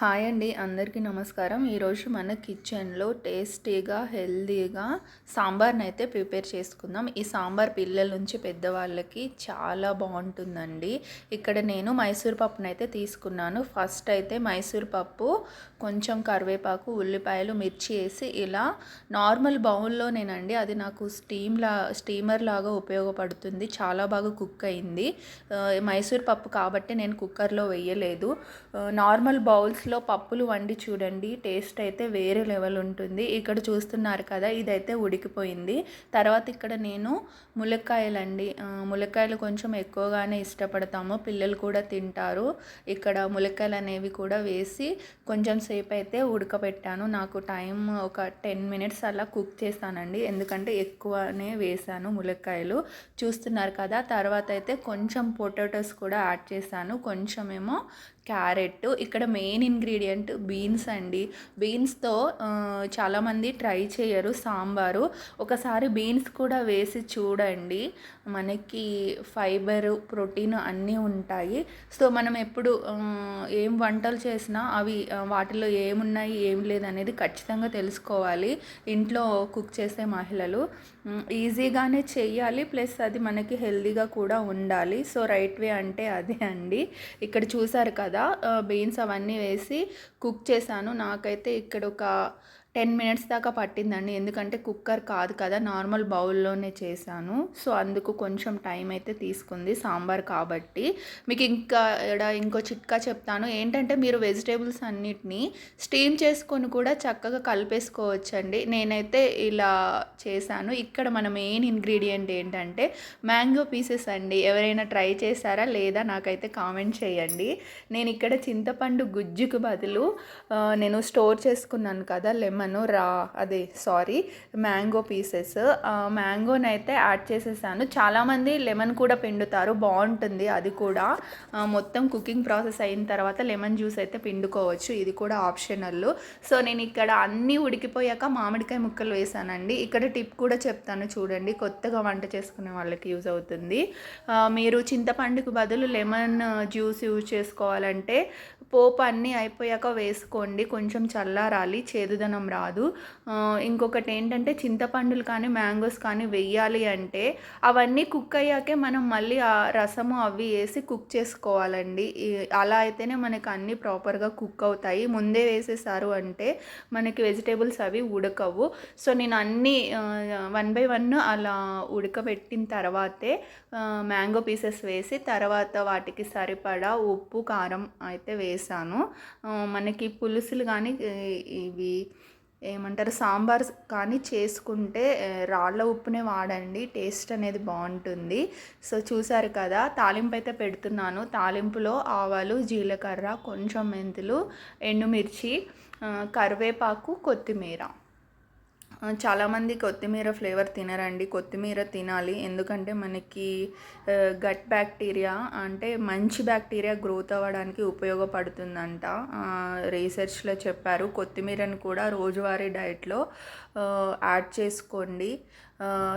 Hi అండి, అందరికీ నమస్కారం. ఈరోజు మన కిచెన్లో టేస్టీగా హెల్తీగా సాంబార్ని అయితే ప్రిపేర్ చేసుకుందాం. ఈ సాంబార్ పిల్లల నుంచి పెద్దవాళ్ళకి చాలా బాగుంటుందండి. ఇక్కడ నేను మైసూర్ పప్పును అయితే తీసుకున్నాను. ఫస్ట్ అయితే మైసూర్ పప్పు, కొంచెం కరివేపాకు, ఉల్లిపాయలు, మిర్చి వేసి ఇలా నార్మల్ బౌల్లోనేనండి. అది నాకు స్టీమర్ లాగా ఉపయోగపడుతుంది. చాలా బాగా కుక్ అయింది. మైసూర్ పప్పు కాబట్టి నేను కుక్కర్లో వేయలేదు. నార్మల్ బౌల్స్లో పప్పులు వండి చూడండి, టేస్ట్ అయితే వేరే లెవెల్ ఉంటుంది. ఇక్కడ చూస్తున్నారు కదా, ఇదైతే ఉడికిపోయింది. తర్వాత ఇక్కడ నేను ములక్కాయలు కొంచెం ఎక్కువగానే ఇష్టపడతాము, పిల్లలు కూడా తింటారు. ఇక్కడ ములక్కాయలు అనేవి కూడా వేసి కొంచెం సేపు అయితే ఉడకబెట్టాను. నాకు టైం ఒక 10 మినిట్స్ అలా కుక్ చేశానండి, ఎందుకంటే ఎక్కువనే వేసాను ములక్కాయలు. చూస్తున్నారు కదా, తర్వాత అయితే కొంచెం పొటాటోస్ కూడా యాడ్ చేశాను, కొంచెమేమో క్యారెట్. ఇక్కడ మెయిన్ ఇంగ్రీడియంట్ బీన్స్ అండి. బీన్స్తో చాలామంది ట్రై చేయరు సాంబారు. ఒకసారి బీన్స్ కూడా వేసి చూడండి, మనకి ఫైబరు, ప్రోటీన్ అన్నీ ఉంటాయి. సో మనం ఎప్పుడు ఏం వంటలు చేసినా అవి వాటిలో ఏమున్నాయి ఏం లేదనేది ఖచ్చితంగా తెలుసుకోవాలి. ఇంట్లో కుక్ చేసే మహిళలు ఈజీగానే చెయ్యాలి, ప్లస్ అది మనకి హెల్తీగా కూడా ఉండాలి. సో రైట్ వే అంటే అదే అండి. ఇక్కడ చూసారు కదా, బీన్స్ అవన్నీ వేసి కుక్ చేశాను. నాకైతే ఇక్కడ ఒక 10 మినిట్స్ దాకా పట్టిందండి, ఎందుకంటే కుక్కర్ కాదు కదా, నార్మల్ బౌల్లోనే చేశాను. సో అందుకు కొంచెం టైం అయితే తీసుకుంది సాంబార్ కాబట్టి. మీకు ఇంకో చిట్కా చెప్తాను ఏంటంటే, మీరు వెజిటేబుల్స్ అన్నిటినీ స్టీమ్ చేసుకొని కూడా చక్కగా కలిపేసుకోవచ్చండి. నేనైతే ఇలా చేశాను. ఇక్కడ మన మెయిన్ ఇంగ్రీడియంట్ ఏంటంటే మ్యాంగో పీసెస్ అండి. ఎవరైనా ట్రై చేశారా లేదా నాకైతే కామెంట్ చేయండి. నేను ఇక్కడ చింతపండు గుజ్జుకు బదులు నేను స్టోర్ చేసుకున్నాను కదా మ్యాంగో పీసెస్, మ్యాంగోనైతే యాడ్ చేసేసాను. చాలామంది లెమన్ కూడా పిండుతారు, బాగుంటుంది అది కూడా. మొత్తం కుకింగ్ ప్రాసెస్ అయిన తర్వాత లెమన్ జ్యూస్ అయితే పిండుకోవచ్చు, ఇది కూడా ఆప్షనల్. సో నేను ఇక్కడ అన్నీ ఉడికిపోయాక మామిడికాయ ముక్కలు వేసానండి. ఇక్కడ టిప్ కూడా చెప్తాను చూడండి, కొత్తగా వంట చేసుకునే వాళ్ళకి యూజ్ అవుతుంది. మీరు చింతపండుకు బదులు లెమన్ జ్యూస్ యూజ్ చేసుకోవాలంటే పోపు అన్నీ అయిపోయాక వేసుకోండి, కొంచెం చల్లారాలి, చేదుదనం రాదు. ఇంకొకటి ఏంటంటే, చింతపండులు కానీ మ్యాంగోస్ కానీ వెయ్యాలి అంటే అవన్నీ కుక్ అయ్యాకే మనం మళ్ళీ ఆ రసము అవి వేసి కుక్ చేసుకోవాలండి. అలా అయితేనే మనకి అన్నీ ప్రాపర్గా కుక్ అవుతాయి. ముందే వేసేసారు అంటే మనకి వెజిటేబుల్స్ అవి ఉడకవు. సో నేను అన్నీ 1 by 1 అలా ఉడకబెట్టిన తర్వాతే మ్యాంగో పీసెస్ వేసి తర్వాత వాటికి సరిపడా ఉప్పు, కారం అయితే వేసాను. మనకి పులుసులు కానీ ఇవి ఏమంటారు సాంబార్ కానీ చేసుకుంటే రాళ్ళ ఉప్పునే వాడండి, టేస్ట్ అనేది బాగుంటుంది. సో చూసారు కదా, తాలింపు అయితే పెడుతున్నాను. తాలింపులో ఆవాలు, జీలకర్ర, కొంచెం మెంతులు, ఎండుమిర్చి, కరివేపాకు, కొత్తిమీర. చాలామంది కొత్తిమీర ఫ్లేవర్ తినరండి, కొత్తిమీర తినాలి, ఎందుకంటే మనకి గట్ బ్యాక్టీరియా అంటే మంచి బ్యాక్టీరియా గ్రోత్ అవ్వడానికి ఉపయోగపడుతుందంట, రీసెర్చ్లో చెప్పారు. కొత్తిమీరని కూడా రోజువారీ డైట్లో యాడ్ చేసుకోండి,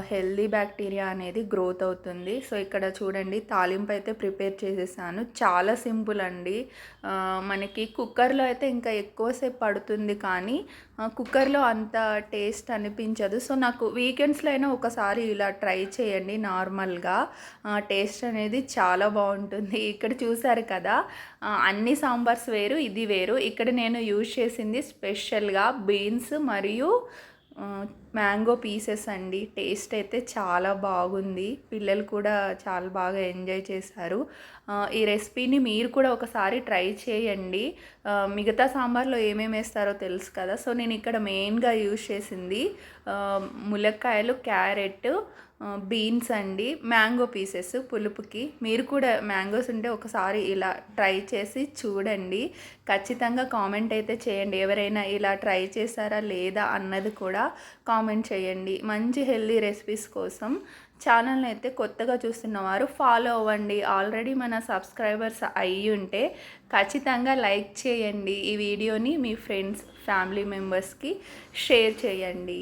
హెల్దీ బ్యాక్టీరియా అనేది గ్రోత్ అవుతుంది. సో ఇక్కడ చూడండి, తాలింపు అయితే ప్రిపేర్ చేసేసాను. చాలా సింపుల్ అండి. మనకి కుక్కర్లో అయితే ఇంకా ఎక్కువసేపు పడుతుంది, కానీ కుక్కర్లో అంత టేస్ట్ అనిపించదు. సో నాకు వీకెండ్స్లో అయినా ఒకసారి ఇలా ట్రై చేయండి, నార్మల్గా టేస్ట్ అనేది చాలా బాగుంటుంది. ఇక్కడ చూసారు కదా, అన్ని సాంబార్స్ వేరు, ఇది వేరు. ఇక్కడ నేను యూజ్ చేసింది స్పెషల్గా బీన్స్ మరియు మ్యాంగో పీసెస్ అండి. టేస్ట్ అయితే చాలా బాగుంది, పిల్లలు కూడా చాలా బాగా ఎంజాయ్ చేశారు. ఈ రెసిపీని మీరు కూడా ఒకసారి ట్రై చేయండి. మిగతా సాంబార్లో ఏమేమి వేస్తారో తెలుసు కదా. సో నేను ఇక్కడ మెయిన్గా యూజ్ చేసింది ములక్కాయలు, క్యారెట్, బీన్స్ అండి, మ్యాంగో పీసెస్ పులుపుకి. మీరు కూడా మ్యాంగోస్ ఉంటే ఒకసారి ఇలా ట్రై చేసి చూడండి, ఖచ్చితంగా కామెంట్ అయితే చేయండి. ఎవరైనా ఇలా ట్రై చేశారా లేదా అన్నది కూడా కామెంట్ చేయండి. మంచి హెల్తీ రెసిపీస్ కోసం ఛానల్ని అయితే కొత్తగా చూస్తున్నవారు ఫాలో అవ్వండి. ఆల్రెడీ మన సబ్స్క్రైబర్స్ అయ్యి ఉంటే ఖచ్చితంగా లైక్ చేయండి. ఈ వీడియోని మీ ఫ్రెండ్స్, ఫ్యామిలీ మెంబర్స్కి షేర్ చేయండి.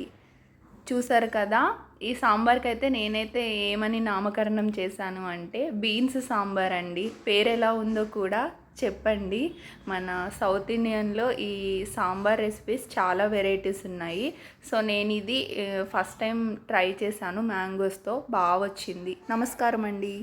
చూసారు కదా, ఈ సాంబార్కి అయితే నేనైతే ఏమని నామకరణం చేశాను అంటే బీన్స్ సాంబార్ అండి. పేరు ఎలా ఉందో కూడా చెప్పండి. మన సౌత్ ఇండియన్‌లో ఈ సాంబార్ రెసిపీస్ చాలా వెరైటీస్ ఉన్నాయి. సో, నేనిది ఫస్ట్ టైం ట్రై చేశాను మ్యాంగోస్‌తో. బా వచ్చింది. నమస్కారం అండి.